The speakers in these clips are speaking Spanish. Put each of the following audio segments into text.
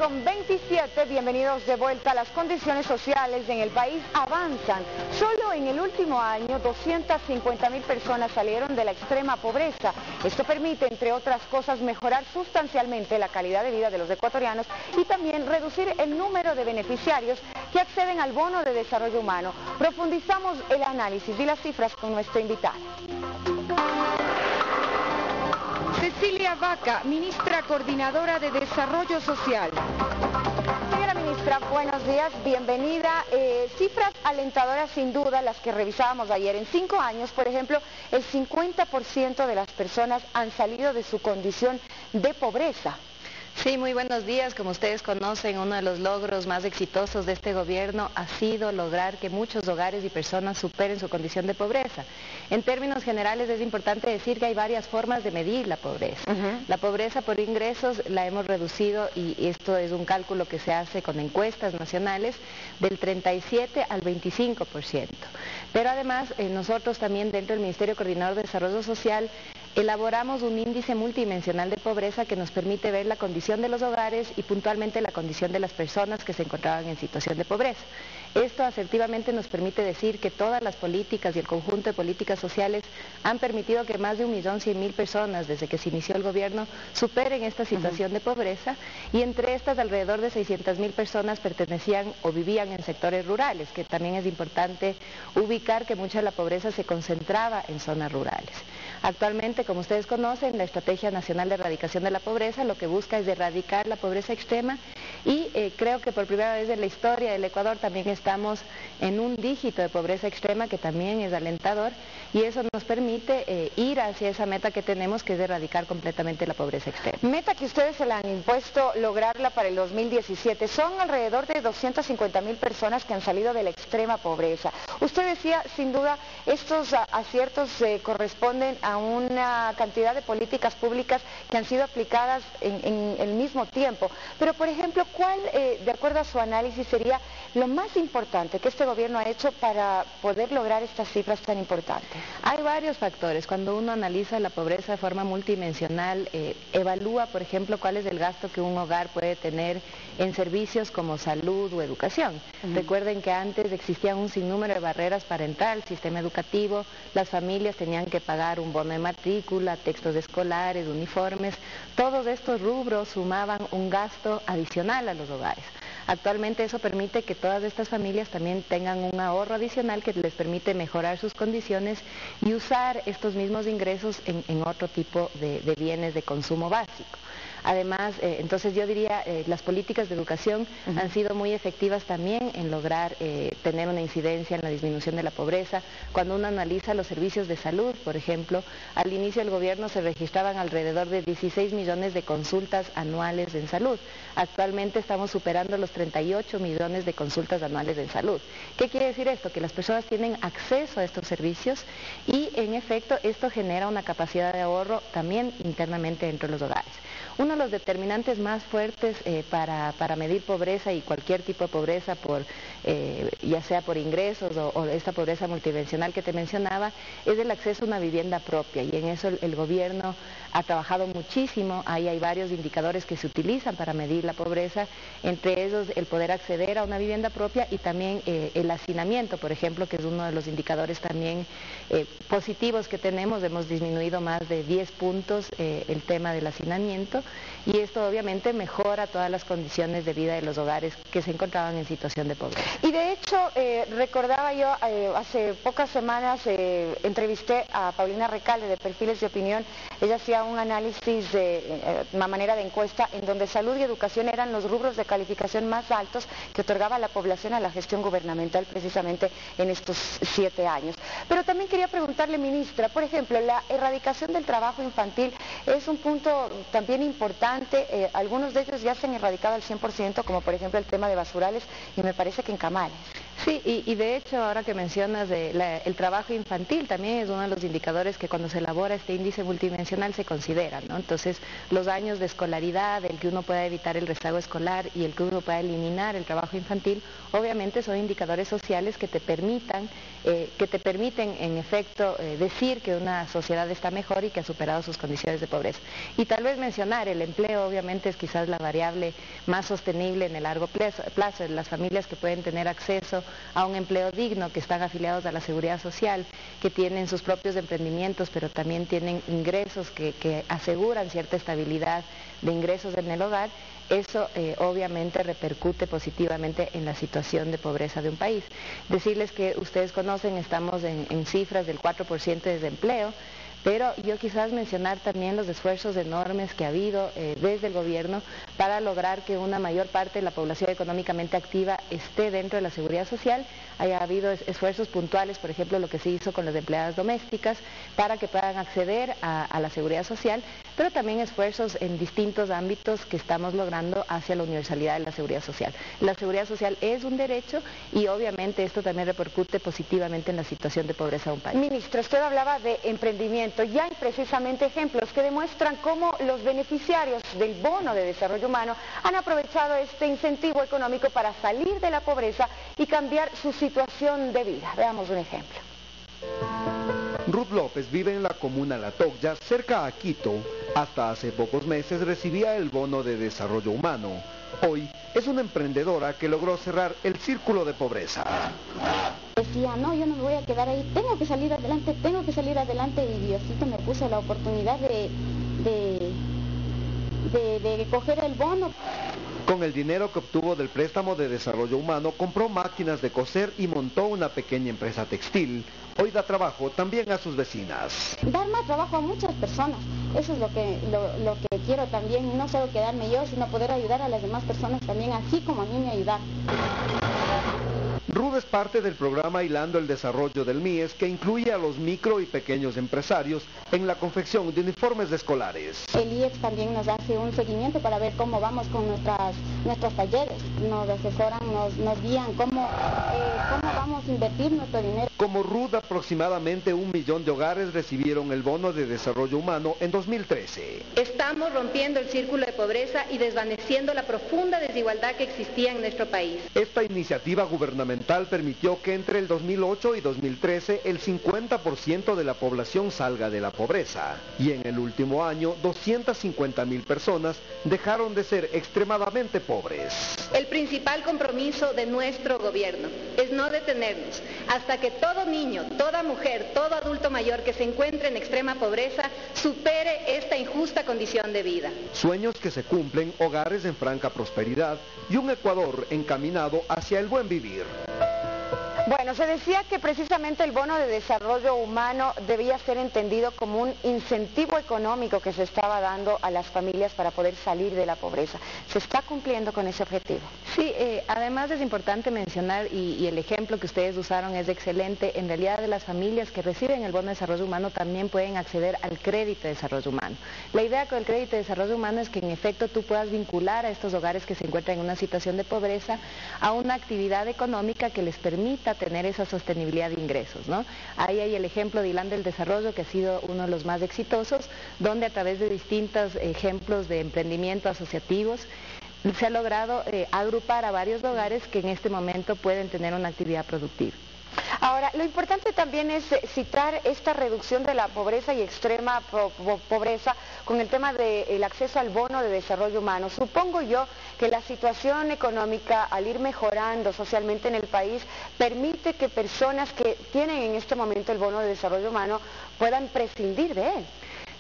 7:27, bienvenidos de vuelta. Las condiciones sociales en el país avanzan. Solo en el último año 250.000 personas salieron de la extrema pobreza. Esto permite, entre otras cosas, mejorar sustancialmente la calidad de vida de los ecuatorianos y también reducir el número de beneficiarios que acceden al bono de desarrollo humano. Profundizamos el análisis y las cifras con nuestra invitada. Cecilia Vaca, ministra coordinadora de Desarrollo Social. Señora ministra, buenos días, bienvenida. Cifras alentadoras sin duda las que revisábamos ayer. En 5 años, por ejemplo, el 50% de las personas han salido de su condición de pobreza. Sí, muy buenos días. Como ustedes conocen, uno de los logros más exitosos de este gobierno ha sido lograr que muchos hogares y personas superen su condición de pobreza. En términos generales es importante decir que hay varias formas de medir la pobreza. La pobreza por ingresos la hemos reducido, y esto es un cálculo que se hace con encuestas nacionales, del 37 al 25%. Pero además nosotros también dentro del Ministerio Coordinador de Desarrollo Social elaboramos un índice multidimensional de pobreza que nos permite ver la condición de los hogares y puntualmente la condición de las personas que se encontraban en situación de pobreza. Esto asertivamente nos permite decir que todas las políticas y el conjunto de políticas sociales han permitido que más de 1.100.000 personas, desde que se inició el gobierno, superen esta situación de pobreza, y entre estas alrededor de 600.000 personas pertenecían o vivían en sectores rurales, que también es importante ubicar que mucha de la pobreza se concentraba en zonas rurales. Actualmente, como ustedes conocen, la Estrategia Nacional de Erradicación de la Pobreza lo que busca es erradicar la pobreza extrema, y creo que por primera vez en la historia del Ecuador también estamos en un dígito de pobreza extrema que también es alentador, y eso nos permite ir hacia esa meta que tenemos, que es erradicar completamente la pobreza extrema. Meta que ustedes se la han impuesto lograrla para el 2017. Son alrededor de 250.000 personas que han salido de la extrema pobreza. Usted decía, sin duda, estos aciertos corresponden a una cantidad de políticas públicas que han sido aplicadas en el mismo tiempo. Pero, por ejemplo, ¿cuál, de acuerdo a su análisis, sería lo más importante que este gobierno ha hecho para poder lograr estas cifras tan importantes? Hay varios factores. Cuando uno analiza la pobreza de forma multidimensional, evalúa, por ejemplo, cuál es el gasto que un hogar puede tener en servicios como salud o educación. Recuerden que antes existían un sinnúmero de barreras para entrar al sistema educativo. Las familias tenían que pagar un bono de matrícula, textos escolares, uniformes. Todos estos rubros sumaban un gasto adicional a los hogares. Actualmente eso permite que todas estas familias también tengan un ahorro adicional que les permite mejorar sus condiciones y usar estos mismos ingresos en otro tipo de bienes de consumo básico. Además, entonces yo diría, las políticas de educación han sido muy efectivas también en lograr tener una incidencia en la disminución de la pobreza. Cuando uno analiza los servicios de salud, por ejemplo, al inicio del gobierno se registraban alrededor de 16 millones de consultas anuales en salud. Actualmente estamos superando los 38 millones de consultas anuales en salud. ¿Qué quiere decir esto? Que las personas tienen acceso a estos servicios, y en efecto esto genera una capacidad de ahorro también internamente dentro de los hogares. Uno de los determinantes más fuertes para medir pobreza y cualquier tipo de pobreza, ya sea por ingresos o esta pobreza multidimensional que te mencionaba, es el acceso a una vivienda propia, y en eso el gobierno ha trabajado muchísimo. Ahí hay varios indicadores que se utilizan para medir la pobreza, entre ellos el poder acceder a una vivienda propia y también el hacinamiento, por ejemplo, que es uno de los indicadores también positivos que tenemos. Hemos disminuido más de 10 puntos el tema del hacinamiento, y esto obviamente mejora todas las condiciones de vida de los hogares que se encontraban en situación de pobreza. Y de hecho, recordaba yo, hace pocas semanas entrevisté a Paulina Recalde de Perfiles de Opinión. Ella hacía un análisis de una manera de encuesta en donde salud y educación eran los rubros de calificación más altos que otorgaba la población a la gestión gubernamental precisamente en estos 7 años. Pero también quería preguntarle, ministra, por ejemplo, la erradicación del trabajo infantil es un punto también importante. Algunos de ellos ya se han erradicado al 100%, como por ejemplo el tema de basurales, y me parece que en Camales. Sí, y de hecho ahora que mencionas el trabajo infantil también es uno de los indicadores que cuando se elabora este índice multidimensional se considera, ¿no? Entonces los años de escolaridad, el que uno pueda evitar el rezago escolar y el que uno pueda eliminar el trabajo infantil, obviamente son indicadores sociales que te permiten en efecto decir que una sociedad está mejor y que ha superado sus condiciones de pobreza. Y tal vez mencionar el empleo, obviamente es quizás la variable más sostenible en el largo plazo, de las familias que pueden tener acceso a un empleo digno, que están afiliados a la seguridad social, que tienen sus propios emprendimientos, pero también tienen ingresos que aseguran cierta estabilidad de ingresos en el hogar. Eso obviamente repercute positivamente en la situación de pobreza de un país. Decirles que ustedes conocen, estamos en cifras del 4% de desempleo, pero yo quizás mencionar también los esfuerzos enormes que ha habido desde el gobierno para lograr que una mayor parte de la población económicamente activa esté dentro de la seguridad social. Haya habido esfuerzos puntuales, por ejemplo, lo que se hizo con las empleadas domésticas para que puedan acceder a la seguridad social, pero también esfuerzos en distintos ámbitos que estamos logrando hacia la universalidad de la seguridad social. La seguridad social es un derecho y obviamente esto también repercute positivamente en la situación de pobreza de un país. Ministro, usted hablaba de emprendimiento. Ya hay precisamente ejemplos que demuestran cómo los beneficiarios del bono de desarrollo humano han aprovechado este incentivo económico para salir de la pobreza y cambiar su situación de vida. Veamos un ejemplo. Ruth López vive en la comuna La Tocya, cerca a Quito. Hasta hace pocos meses recibía el bono de desarrollo humano. Hoy es una emprendedora que logró cerrar el círculo de pobreza. Decía, no, yo no me voy a quedar ahí, tengo que salir adelante, y Diosito me puso la oportunidad de coger el bono. Con el dinero que obtuvo del préstamo de desarrollo humano, compró máquinas de coser y montó una pequeña empresa textil. Hoy da trabajo también a sus vecinas. Dar más trabajo a muchas personas, eso es lo que quiero también, no solo quedarme yo, sino poder ayudar a las demás personas también, así como a mí me ayudaron. Ruth es parte del programa Hilando el Desarrollo del MIES, que incluye a los micro y pequeños empresarios en la confección de uniformes escolares. El IEX también nos hace un seguimiento para ver cómo vamos con nuestros talleres, nos asesoran, nos guían cómo vamos a invertir nuestro dinero. Como Ruth, aproximadamente 1 millón de hogares recibieron el bono de desarrollo humano en 2013. Estamos rompiendo el círculo de pobreza y desvaneciendo la profunda desigualdad que existía en nuestro país. Esta iniciativa gubernamental permitió que entre el 2008 y 2013 el 50% de la población salga de la pobreza. Y en el último año, 250.000 personas dejaron de ser extremadamente pobres. El principal compromiso de nuestro gobierno es no detenernos hasta que todo niño, toda mujer, todo adulto mayor que se encuentre en extrema pobreza supere esta injusta condición de vida. Sueños que se cumplen, hogares en franca prosperidad y un Ecuador encaminado hacia el buen vivir. Bueno, se decía que precisamente el bono de desarrollo humano debía ser entendido como un incentivo económico que se estaba dando a las familias para poder salir de la pobreza. ¿Se está cumpliendo con ese objetivo? Sí, además es importante mencionar, y el ejemplo que ustedes usaron es excelente, en realidad de las familias que reciben el bono de desarrollo humano también pueden acceder al crédito de desarrollo humano. La idea con el crédito de desarrollo humano es que en efecto tú puedas vincular a estos hogares que se encuentran en una situación de pobreza a una actividad económica que les permita tener esa sostenibilidad de ingresos, ¿no? Ahí hay el ejemplo de Hilando el Desarrollo, que ha sido uno de los más exitosos, donde a través de distintos ejemplos de emprendimiento asociativos se ha logrado agrupar a varios hogares que en este momento pueden tener una actividad productiva. Ahora, lo importante también es citar esta reducción de la pobreza y extrema pobreza con el tema del acceso al bono de desarrollo humano. Supongo yo que la situación económica, al ir mejorando socialmente en el país, permite que personas que tienen en este momento el bono de desarrollo humano puedan prescindir de él.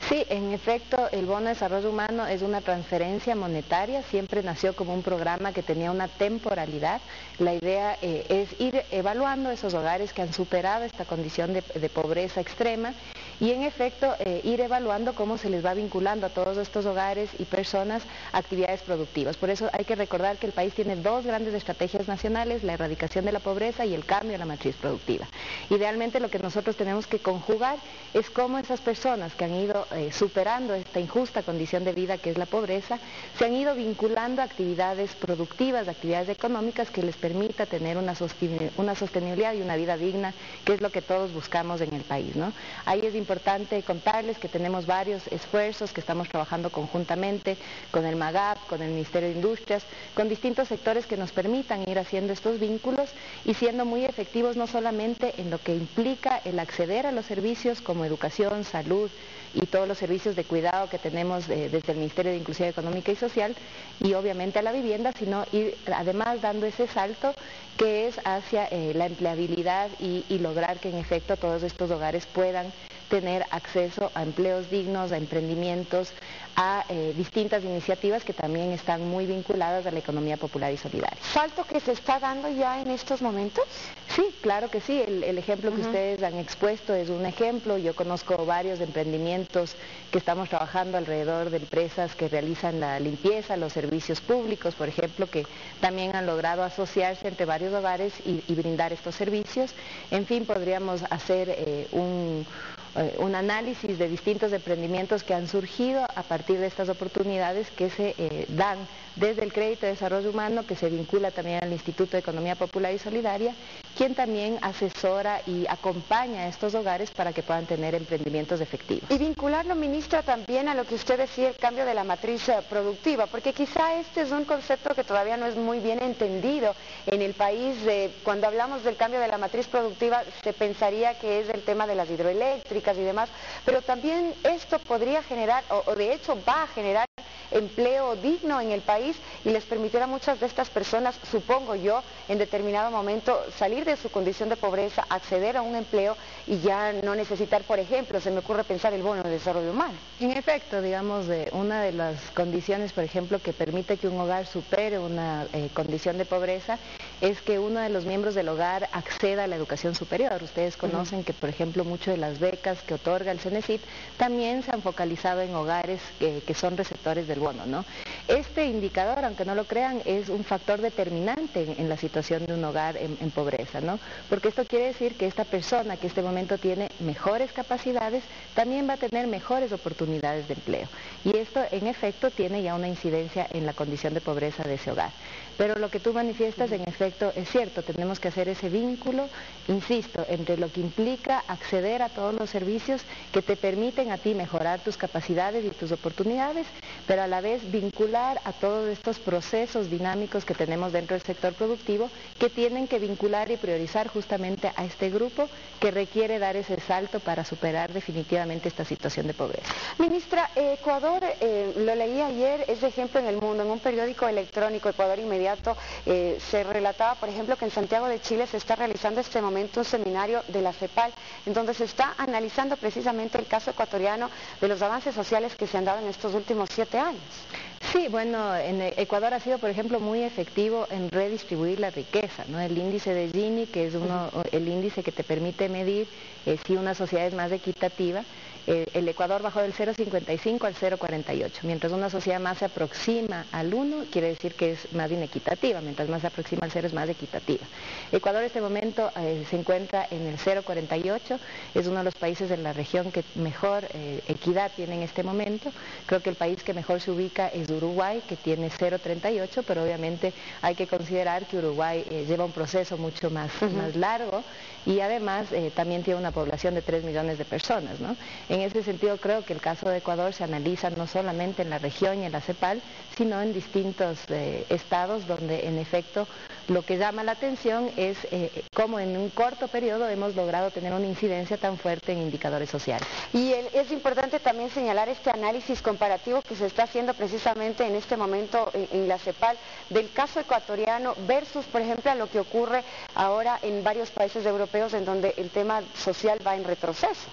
Sí, en efecto, el bono de desarrollo humano es una transferencia monetaria, siempre nació como un programa que tenía una temporalidad. La idea es ir evaluando esos hogares que han superado esta condición de pobreza extrema y en efecto ir evaluando cómo se les va vinculando a todos estos hogares y personas actividades productivas. Por eso hay que recordar que el país tiene dos grandes estrategias nacionales, la erradicación de la pobreza y el cambio a la matriz productiva. Idealmente lo que nosotros tenemos que conjugar es cómo esas personas que han ido superando esta injusta condición de vida que es la pobreza, se han ido vinculando a actividades productivas, actividades económicas que les permita tener una sostenibilidad y una vida digna, que es lo que todos buscamos en el país, ¿no? Ahí es importante contarles que tenemos varios esfuerzos que estamos trabajando conjuntamente con el MAGAP, con el Ministerio de Industrias, con distintos sectores que nos permitan ir haciendo estos vínculos y siendo muy efectivos no solamente en lo que implica el acceder a los servicios como educación, salud y todos los servicios de cuidado que tenemos desde el Ministerio de Inclusión Económica y Social y obviamente a la vivienda, sino ir además dando ese salto que es hacia la empleabilidad y lograr que en efecto todos estos hogares puedan tener acceso a empleos dignos, a emprendimientos, a distintas iniciativas que también están muy vinculadas a la economía popular y solidaria. ¿Salto que se está dando ya en estos momentos? Sí, claro que sí. El ejemplo que ustedes han expuesto es un ejemplo. Yo conozco varios emprendimientos que estamos trabajando alrededor de empresas que realizan la limpieza, los servicios públicos, por ejemplo, que también han logrado asociarse entre varios hogares y brindar estos servicios. En fin, podríamos hacer un análisis de distintos emprendimientos que han surgido a partir de estas oportunidades que se dan desde el Crédito de Desarrollo Humano, que se vincula también al Instituto de Economía Popular y Solidaria, quien también asesora y acompaña a estos hogares para que puedan tener emprendimientos efectivos. Y vincularlo, ministra, también a lo que usted decía, el cambio de la matriz productiva, porque quizá este es un concepto que todavía no es muy bien entendido en el país. Cuando hablamos del cambio de la matriz productiva se pensaría que es el tema de las hidroeléctricas y demás, pero también esto podría generar, o de hecho va a generar empleo digno en el país y les permitirá a muchas de estas personas, supongo yo, en determinado momento salir de su condición de pobreza, acceder a un empleo y ya no necesitar, por ejemplo, se me ocurre pensar el bono de desarrollo humano. En efecto, digamos, una de las condiciones, por ejemplo, que permite que un hogar supere una condición de pobreza es que uno de los miembros del hogar acceda a la educación superior. Ustedes conocen que, por ejemplo, muchas de las becas que otorga el CENESID también se han focalizado en hogares que son receptores del bono, ¿no? Este indicador, aunque no lo crean, es un factor determinante en la situación de un hogar en pobreza, ¿no? Porque esto quiere decir que esta persona que en este momento tiene mejores capacidades, también va a tener mejores oportunidades de empleo. Y esto, en efecto, tiene ya una incidencia en la condición de pobreza de ese hogar. Pero lo que tú manifiestas, en efecto, es cierto, tenemos que hacer ese vínculo, insisto, entre lo que implica acceder a todos los servicios que te permiten a ti mejorar tus capacidades y tus oportunidades, pero a la vez vincular a todos estos procesos dinámicos que tenemos dentro del sector productivo, que tienen que vincular y priorizar justamente a este grupo que requiere dar ese salto para superar definitivamente esta situación de pobreza. Ministra, Ecuador, lo leí ayer, es de ejemplo en El Mundo, en un periódico electrónico, Ecuador Inmediato, se relataba, por ejemplo, que en Santiago de Chile se está realizando en este momento un seminario de la CEPAL, en donde se está analizando precisamente el caso ecuatoriano de los avances sociales que se han dado en estos últimos 7 años. Sí, bueno, en Ecuador ha sido, por ejemplo, muy efectivo en redistribuir la riqueza, ¿no? El índice de Gini, que es el índice que te permite medir si una sociedad es más equitativa. El Ecuador bajó del 0,55 al 0,48, mientras una sociedad más se aproxima al 1, quiere decir que es más inequitativa, mientras más se aproxima al 0 es más equitativa. Ecuador en este momento se encuentra en el 0,48, es uno de los países de la región que mejor equidad tiene en este momento. Creo que el país que mejor se ubica es Uruguay, que tiene 0,38, pero obviamente hay que considerar que Uruguay lleva un proceso mucho más largo y además también tiene una población de 3 millones de personas, ¿no? En ese sentido creo que el caso de Ecuador se analiza no solamente en la región y en la CEPAL, sino en distintos estados donde en efecto lo que llama la atención es cómo en un corto periodo hemos logrado tener una incidencia tan fuerte en indicadores sociales. Y es importante también señalar este análisis comparativo que se está haciendo precisamente en este momento en la CEPAL del caso ecuatoriano versus, por ejemplo, a lo que ocurre ahora en varios países europeos en donde el tema social va en retroceso.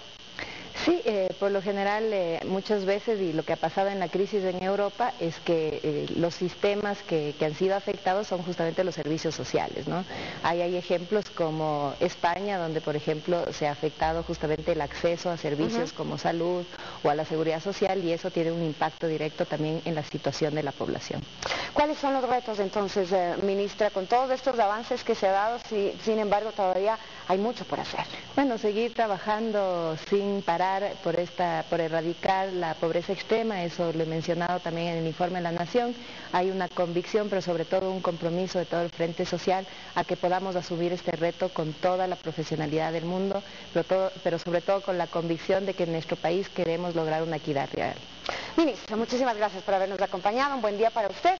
Sí, por lo general muchas veces, y lo que ha pasado en la crisis en Europa es que los sistemas que han sido afectados son justamente los servicios sociales, ¿no? Hay ejemplos como España, donde por ejemplo se ha afectado justamente el acceso a servicios como salud o a la seguridad social, y eso tiene un impacto directo también en la situación de la población. ¿Cuáles son los retos entonces, ministra, con todos estos avances que se ha dado, sin embargo todavía hay mucho por hacer? Bueno, seguir trabajando sin parar por erradicar la pobreza extrema, eso lo he mencionado también en el informe de la Nación. Hay una convicción, pero sobre todo un compromiso de todo el Frente Social a que podamos asumir este reto con toda la profesionalidad del mundo, pero sobre todo con la convicción de que en nuestro país queremos lograr una equidad real. Ministra, muchísimas gracias por habernos acompañado, un buen día para usted.